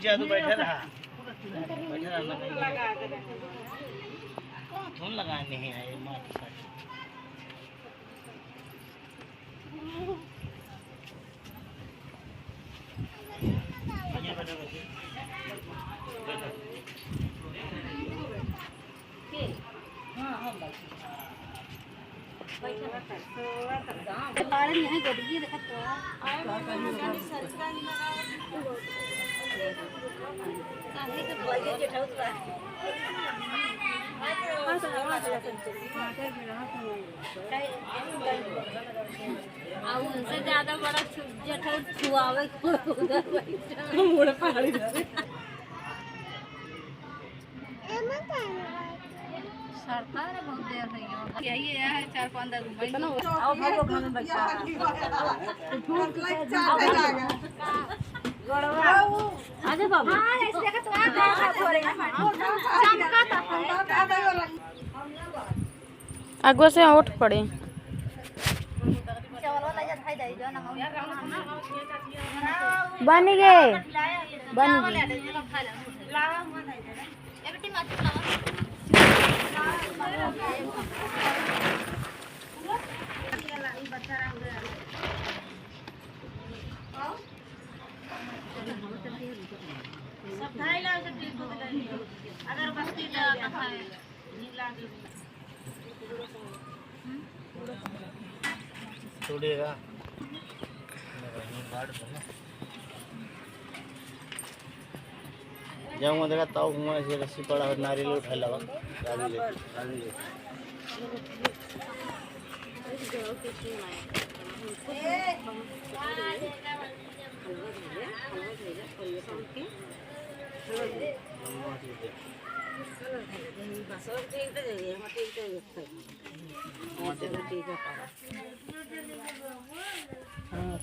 नीचे तो बैठा रहा धुन लगाने हैं आए माटी साटी उनसे ज्यादा बड़ा जेठा छुआवे सरकार बहुत देर हो गई यही है 4-5 महीना आओ भागो खाने बच्चा अरे बाबा हां ऐसे का तो आगो से उठ पड़े बन गए बन गए छोड़िएगा जाऊँगा देखा ताऊ घूमा ऐसे रस्सी पड़ा और नारियल उठा लगा गाड़ी ले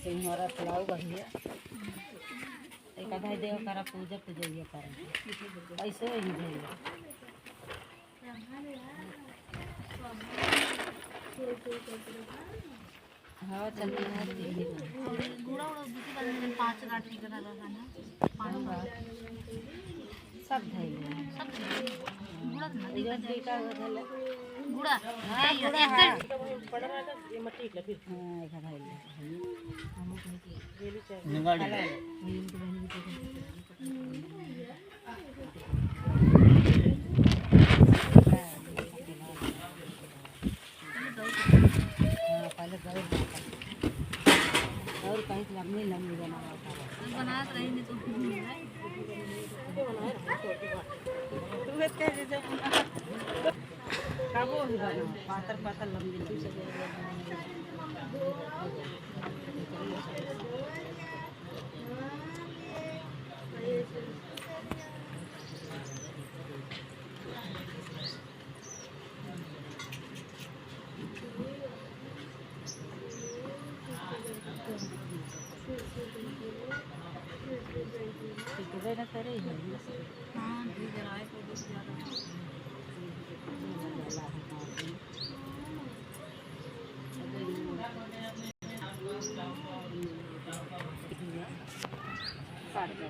सिंहरा खिलाओ बढ़िया एक आधा देव करा पूजा पूजैया कर ऐसे ही जाइए हाँ चलती है गुड़ा उड़ा दूसरी बार में 5 रात की करा रहा ना 5 रात सब धइले सब गुड़ा नदी का बेटा धइले गुड़ा हां एक पड़ रहा था ये मट्टी के फिर हां एक धइले हम कहीं गेली चाहिए गाड़ी और कहीं लंबी लंबी बना रही नहीं तो तू वेट कर दे काबू हो गया पातर पातर लंबी ना करे हां इधर आए तो बहुत ज्यादा काट दो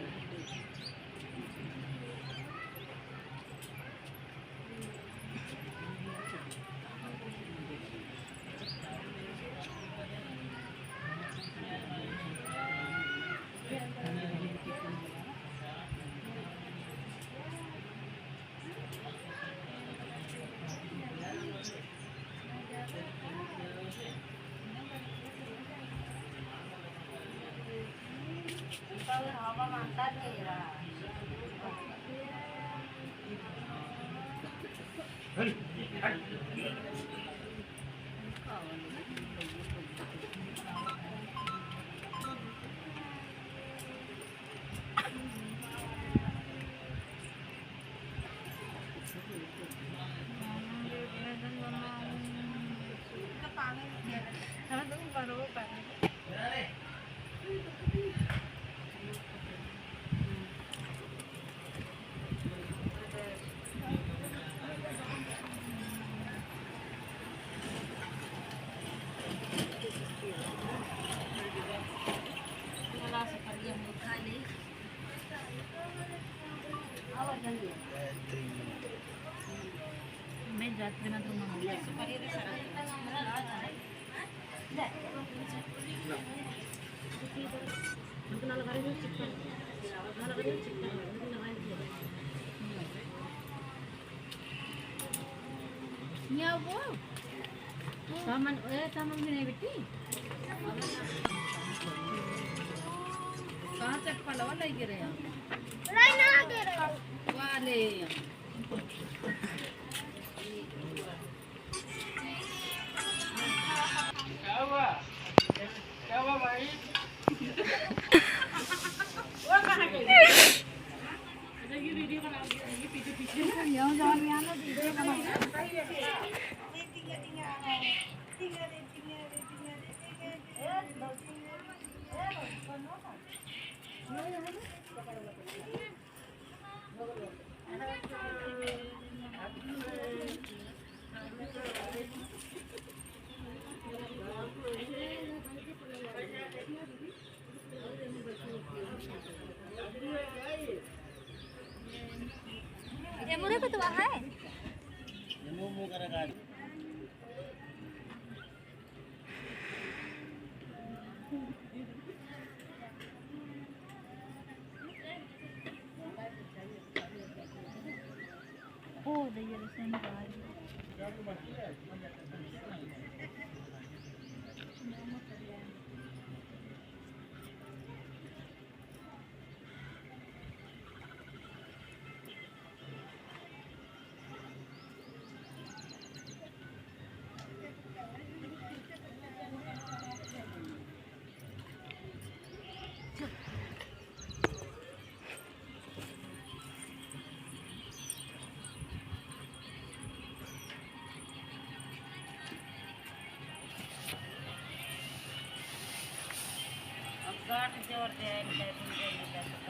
हवा मानता नहीं रहा रात्री में तुम वो सामान सामान भी नहीं बेटी कहाँ तक पलवा ले गिरे वाले क्या हुआ भाई? मुझे तो वहाँ है मुंह करा गाड़ी ओ दैया रसन गाड़ी गाठ जोड़ दे